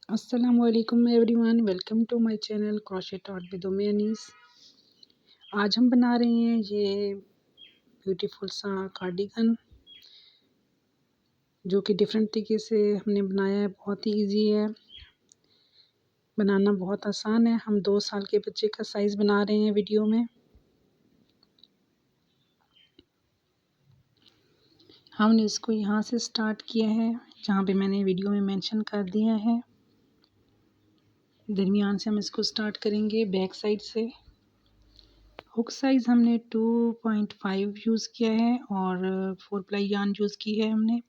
अस्सलामुअलैकुम everyone, welcome to my channel crochet art with Ummi Anees. आज हम बना रहे हैं ये ब्यूटीफुल सा कार्डिगन, जो कि डिफरेंट तरीके से हमने बनाया है। बहुत ही इजी है, बनाना बहुत आसान है। हम 2 साल के बच्चे का साइज़ बना रहे हैं वीडियो में। हमने इसको यहाँ से स्टार्ट किया है, जहाँ पे मैंने वीडियो में मेंशन कर दिया है। दरमियान से हम इसको स्टार्ट करेंगे, बैक साइड से। हुक साइज़ हमने 2.5 यूज़ किया है और 4 प्लाई यार्न यूज़ की है हमने।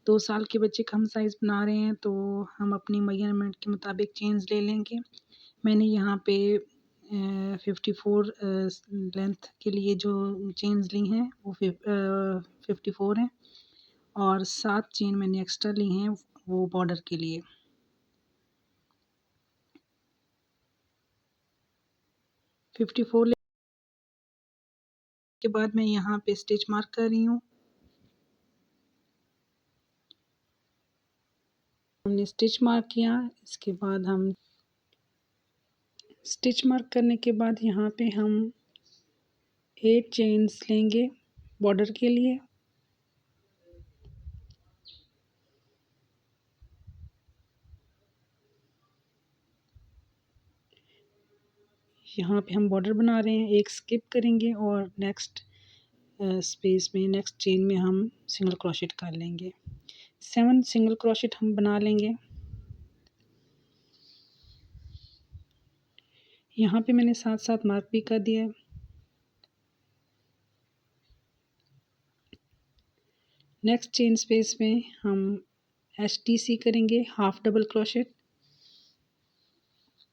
2 साल के बच्चे का हम साइज़ बना रहे हैं, तो हम अपनी मेजरमेंट के मुताबिक चेन्स ले लेंगे। मैंने यहाँ पे 54 लेंथ के लिए जो चेन्स ली हैं वो 54 हैं, और 7 चेन मैंने एक्स्ट्रा ली हैं वो बॉर्डर के लिए। ले 54 के बाद मैं यहाँ पे स्टिच मार्क कर रही हूँ। हमने स्टिच मार्क किया, इसके बाद हम स्टिच मार्क करने के बाद यहाँ पे हम 8 चेन्स लेंगे बॉर्डर के लिए। यहाँ पे हम बॉर्डर बना रहे हैं, एक स्किप करेंगे और नेक्स्ट स्पेस में, नेक्स्ट चेन में हम सिंगल क्रोशेट कर लेंगे। 7 सिंगल क्रोशेट हम बना लेंगे। यहाँ पे मैंने साथ साथ मार्क भी कर दिया है। नेक्स्ट चेन स्पेस में हम HTC करेंगे, हाफ डबल क्रोशेट।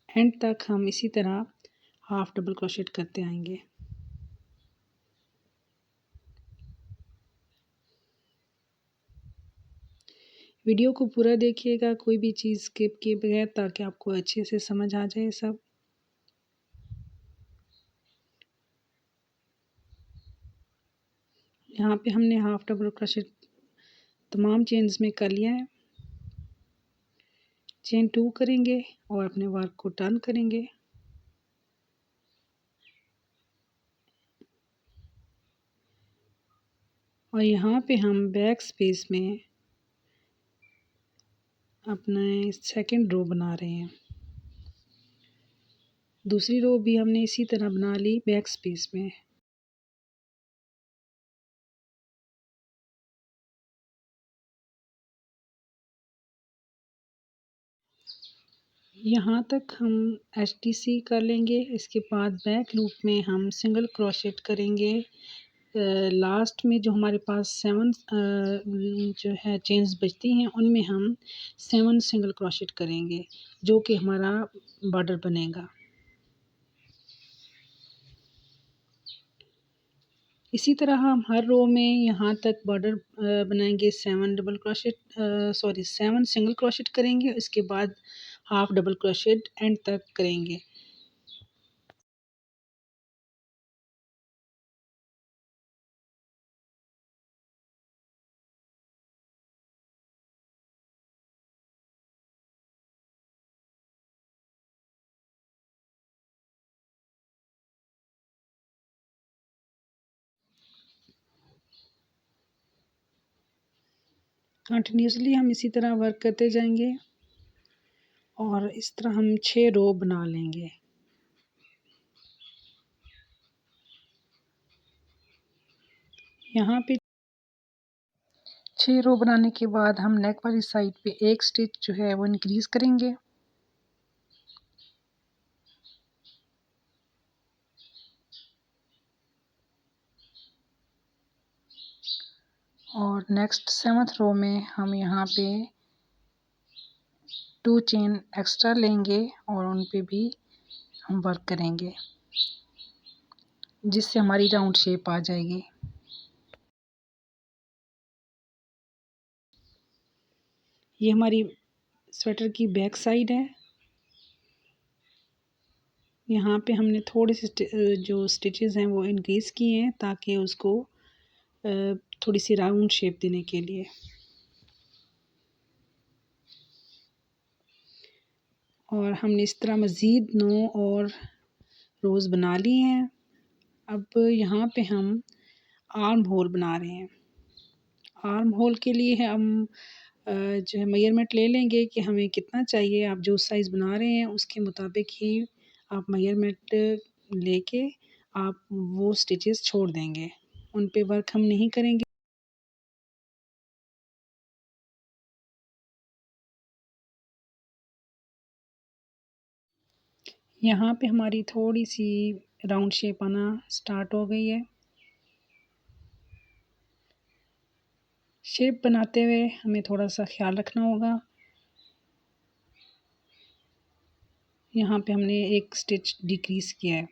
एंड तक हम इसी तरह हाफ डबल क्रोशेट करते आएंगे। वीडियो को पूरा देखिएगा, कोई भी चीज़ स्किप किए बगैर, ताकि आपको अच्छे से समझ आ जाए सब। यहाँ पे हमने हाफ डबल क्रोशेट तमाम चेन्स में कर लिया है। चेन 2 करेंगे और अपने वर्क को टर्न करेंगे। और यहाँ पे हम बैक स्पेस में अपना सेकंड रो बना रहे हैं। दूसरी रो भी हमने इसी तरह बना ली बैक स्पेस में। यहाँ तक हम HTC कर लेंगे। इसके बाद बैक लूप में हम सिंगल क्रोशेट करेंगे। लास्ट में जो हमारे पास 7 जो है चेन्स बचती हैं, उनमें हम 7 सिंगल क्रोशेट करेंगे, जो कि हमारा बॉर्डर बनेगा। इसी तरह हम हर रो में यहाँ तक बॉर्डर बनाएंगे। 7 सिंगल क्रोशेट करेंगे, इसके बाद हाफ डबल क्रोशेट एंड तक करेंगे। कंटिन्यूसली हम इसी तरह वर्क करते जाएंगे और इस तरह हम 6 रो बना लेंगे। यहाँ पे 6 रो बनाने के बाद हम नेक वाली साइड पे एक स्टिच जो है वो इंक्रीज करेंगे। और नेक्स्ट 7th रो में हम यहाँ पे 2 चेन एक्स्ट्रा लेंगे और उन पे भी हम वर्क करेंगे, जिससे हमारी राउंड शेप आ जाएगी। ये हमारी स्वेटर की बैक साइड है। यहाँ पे हमने थोड़े से जो स्टिचेस हैं वो इंक्रीज़ किए हैं, ताकि उसको थोड़ी सी राउंड शेप देने के लिए। और हमने इस तरह मज़ीद 9 और रोज़ बना लिए हैं। अब यहाँ पे हम आर्म होल बना रहे हैं। आर्म होल के लिए हम जो है मेजरमेंट ले लेंगे कि हमें कितना चाहिए। आप जो साइज़ बना रहे हैं उसके मुताबिक ही आप मेजरमेंट लेके आप वो स्टिचेस छोड़ देंगे, उन पे वर्क हम नहीं करेंगे। यहाँ पे हमारी थोड़ी सी राउंड शेप आना स्टार्ट हो गई है। शेप बनाते हुए हमें थोड़ा सा ख्याल रखना होगा। यहाँ पे हमने एक स्टिच डिक्रीज़ किया है।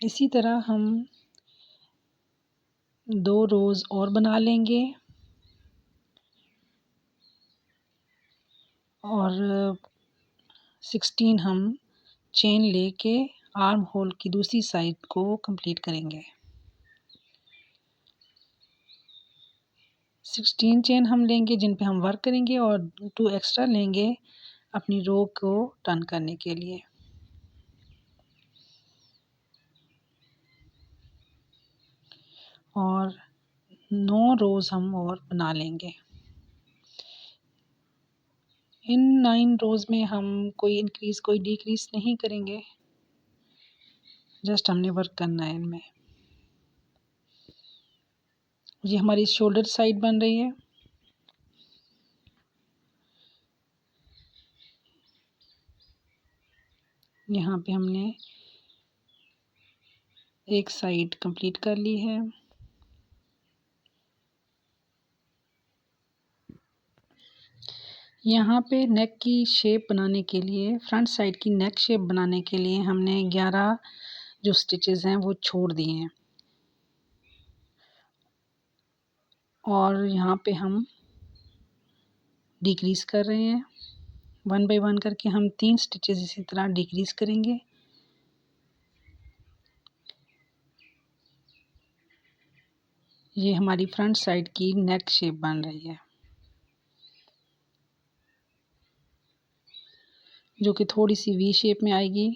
इसी तरह हम 2 रोज़ और बना लेंगे और 16 हम चेन लेके आर्म होल की दूसरी साइड को कंप्लीट करेंगे। 16 चेन हम लेंगे जिन पे हम वर्क करेंगे और 2 एक्स्ट्रा लेंगे अपनी रो को टर्न करने के लिए। और 9 रोज़ हम और बना लेंगे। इन 9 रोज़ में हम कोई इंक्रीज़ कोई डिक्रीज़ नहीं करेंगे, जस्ट हमने वर्क करना है इनमें। ये हमारी शोल्डर साइड बन रही है। यहाँ पे हमने एक साइड कंप्लीट कर ली है। यहाँ पे नेक की शेप बनाने के लिए, फ्रंट साइड की नेक शेप बनाने के लिए हमने 11 जो स्टिचेस हैं वो छोड़ दिए हैं। और यहाँ पे हम डिक्रीज़ कर रहे हैं। 1 बाय 1 करके हम 3 स्टिचेस इसी तरह डिक्रीज़ करेंगे। ये हमारी फ्रंट साइड की नेक शेप बन रही है, जो कि थोड़ी सी वी शेप में आएगी।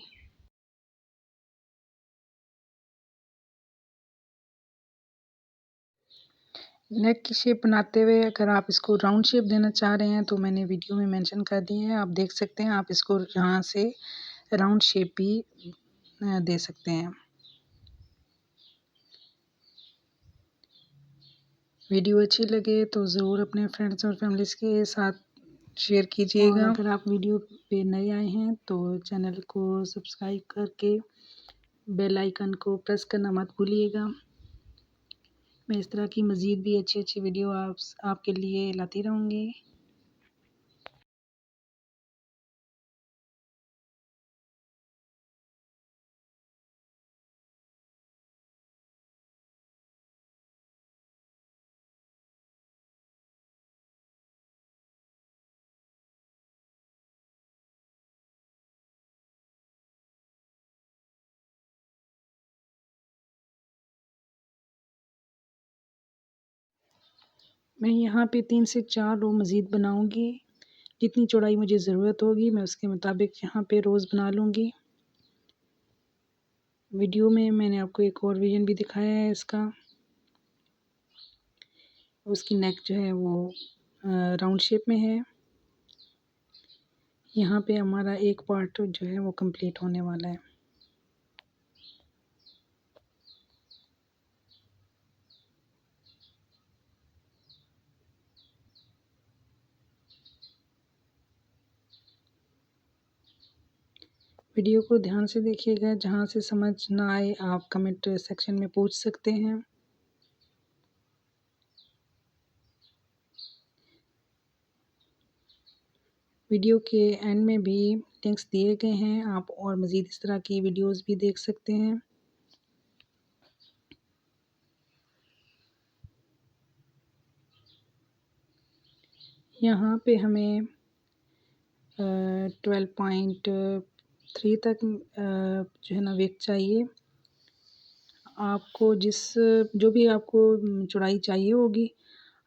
नेक की शेप बनाते हुए अगर आप इसको राउंड शेप देना चाह रहे हैं तो मैंने वीडियो में मेंशन कर दी है, आप देख सकते हैं। आप इसको यहाँ से राउंड शेप भी दे सकते हैं। वीडियो अच्छी लगे तो ज़रूर अपने फ्रेंड्स और फैमिलीज़ के साथ शेयर कीजिएगा। और अगर आप वीडियो पे नए आए हैं तो चैनल को सब्सक्राइब करके बेल आइकन को प्रेस करना मत भूलिएगा। मैं इस तरह की मज़ीद भी अच्छी वीडियो आपके लिए लाती रहूँगी। मैं यहाँ पे 3 से 4 रो मज़ीद बनाऊँगी। जितनी चौड़ाई मुझे ज़रूरत होगी मैं उसके मुताबिक यहाँ पे रोज़ बना लूँगी। वीडियो में मैंने आपको एक और वर्जन भी दिखाया है इसका। उसकी नेक जो है वो राउंड शेप में है। यहाँ पे हमारा एक पार्ट जो है वो कंप्लीट होने वाला है। वीडियो को ध्यान से देखिएगा, जहाँ से समझ ना आए आप कमेंट सेक्शन में पूछ सकते हैं। वीडियो के एंड में भी लिंक्स दिए गए हैं, आप और मज़ीद इस तरह की वीडियोस भी देख सकते हैं। यहाँ पे हमें 12.3 तक जो है ना विड्थ चाहिए। आपको जो भी आपको चौड़ाई चाहिए होगी,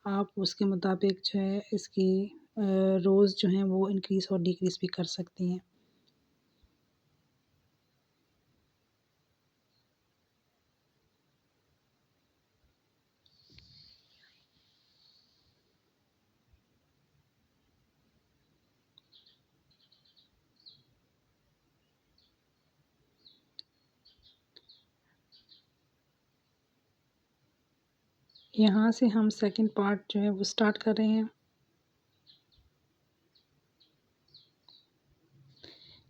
आप उसके मुताबिक जो है इसकी रोज़ जो हैं वो इंक्रीज़ और डिक्रीज़ भी कर सकती हैं। यहाँ से हम सेकंड पार्ट जो है वो स्टार्ट कर रहे हैं।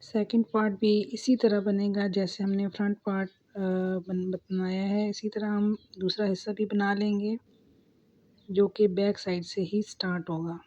सेकंड पार्ट भी इसी तरह बनेगा जैसे हमने फ्रंट पार्ट बनाया है, इसी तरह हम दूसरा हिस्सा भी बना लेंगे जो कि बैक साइड से ही स्टार्ट होगा।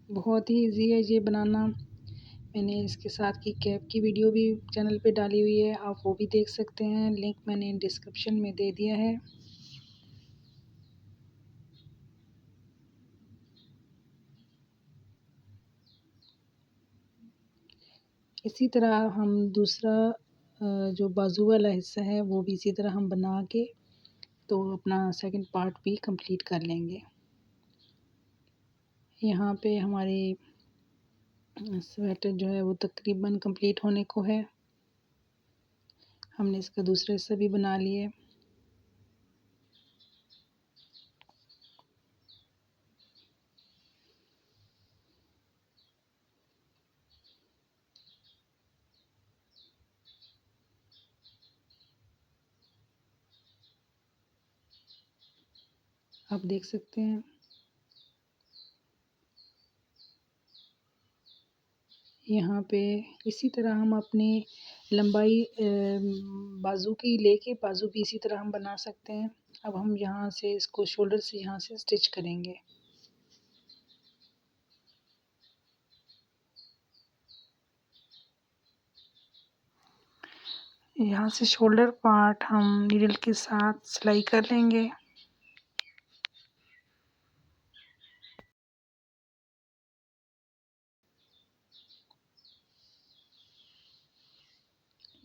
बहुत ही ईज़ी है ये बनाना। मैंने इसके साथ की कैप की वीडियो भी चैनल पे डाली हुई है, आप वो भी देख सकते हैं, लिंक मैंने डिस्क्रिप्शन में दे दिया है। इसी तरह हम दूसरा जो बाजू वाला हिस्सा है वो भी इसी तरह हम बना के तो अपना सेकंड पार्ट भी कंप्लीट कर लेंगे। यहाँ पे हमारी स्वेटर जो है वो तकरीबन कंप्लीट होने को है। हमने इसका दूसरा हिस्सा भी बना लिए। आप देख सकते हैं यहाँ पे इसी तरह हम अपनी लंबाई बाजू की लेके बाजू भी इसी तरह हम बना सकते हैं। अब हम यहाँ से इसको शोल्डर से यहाँ से स्टिच करेंगे। यहाँ से शोल्डर पार्ट हम नीडल के साथ सिलाई कर लेंगे।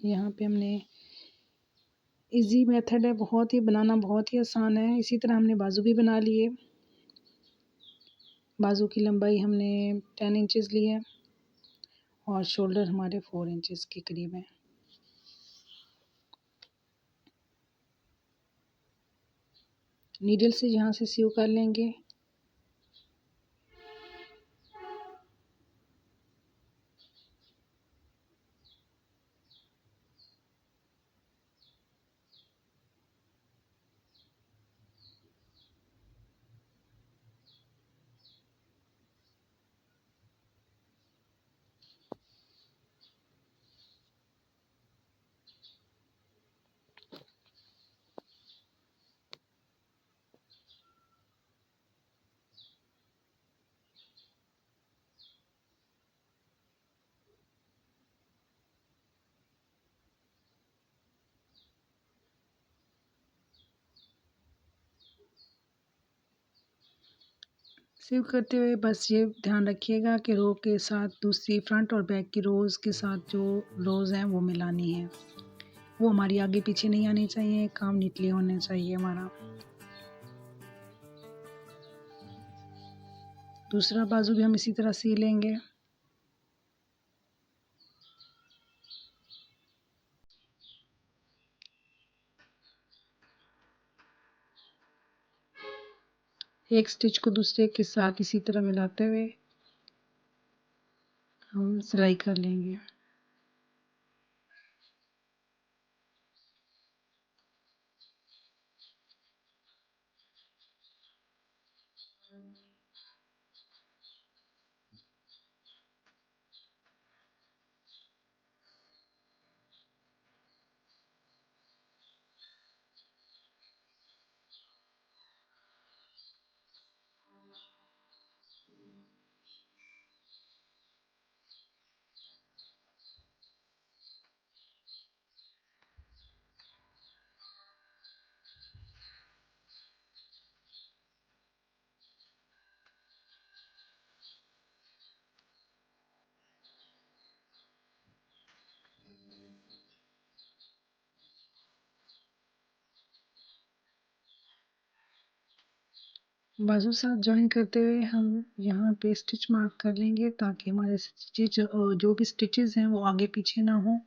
यहाँ पे हमने इजी मेथड है, बहुत ही बनाना बहुत ही आसान है। इसी तरह हमने बाजू भी बना लिए। बाजू की लंबाई हमने 10 इंचेस ली है और शोल्डर हमारे 4 इंचेस के करीब है। नीडल से यहाँ से सीव कर लेंगे। सीव करते हुए बस ये ध्यान रखिएगा कि रो के साथ दूसरी फ्रंट और बैक की रोज़ के साथ जो रोज़ हैं वो मिलानी है। वो हमारी आगे पीछे नहीं आनी चाहिए, काम नीटली होना चाहिए हमारा। दूसरा बाजू भी हम इसी तरह सी लेंगे। एक स्टिच को दूसरे के साथ इसी तरह मिलाते हुए हम सिलाई कर लेंगे। बाजू साथ जॉइन करते हुए हम यहाँ पे स्टिच मार्क कर लेंगे ताकि हमारे स्टिच जो भी स्टिचेस हैं वो आगे पीछे ना हो।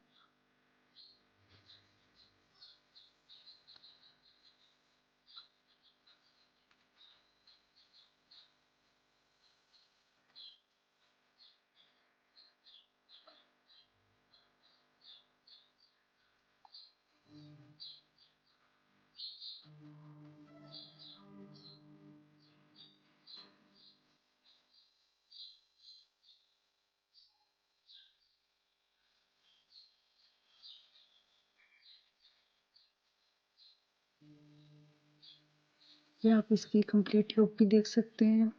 ये आप इसकी कंप्लीट लुक भी देख सकते हैं।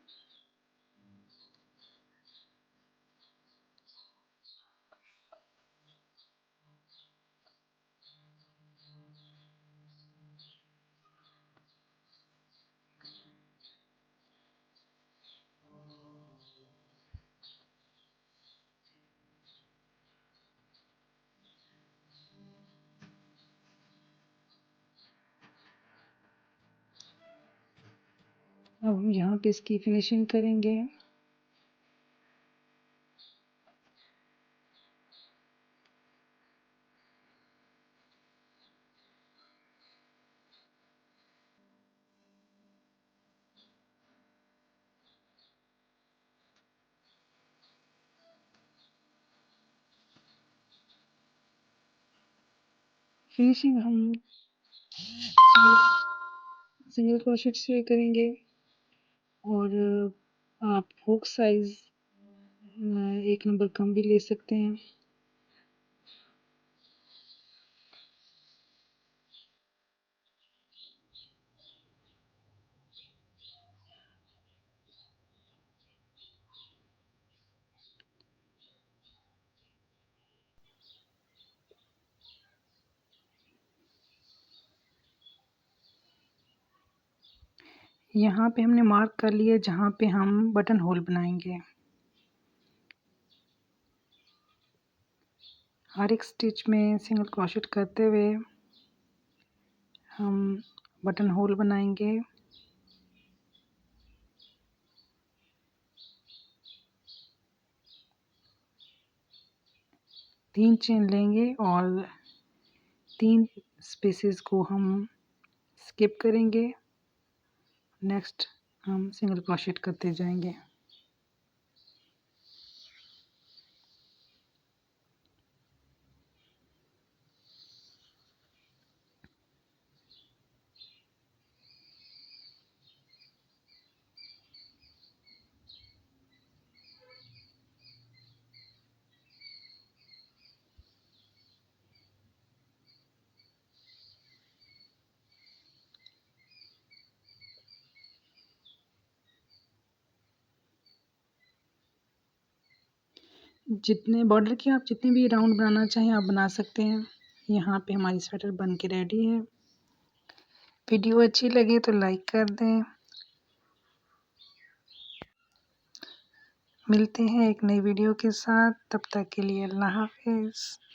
अब हम यहाँ पे इसकी फिनिशिंग करेंगे। फिनिशिंग हम सिंगल क्रोशेट से करेंगे और आप हुक साइज 1 नंबर कम भी ले सकते हैं। यहाँ पे हमने मार्क कर लिया जहाँ पे हम बटन होल बनाएंगे। हर एक स्टिच में सिंगल क्रोशेट करते हुए हम बटन होल बनाएंगे। 3 चेन लेंगे और 3 स्पेसेस को हम स्किप करेंगे। नेक्स्ट हम सिंगल क्रोशेट करते जाएंगे। जितने बॉर्डर के आप जितने भी राउंड बनाना चाहें आप बना सकते हैं। यहाँ पे हमारी स्वेटर बन के रेडी है। वीडियो अच्छी लगे तो लाइक कर दें। मिलते हैं एक नई वीडियो के साथ, तब तक के लिए अल्लाह हाफिज़।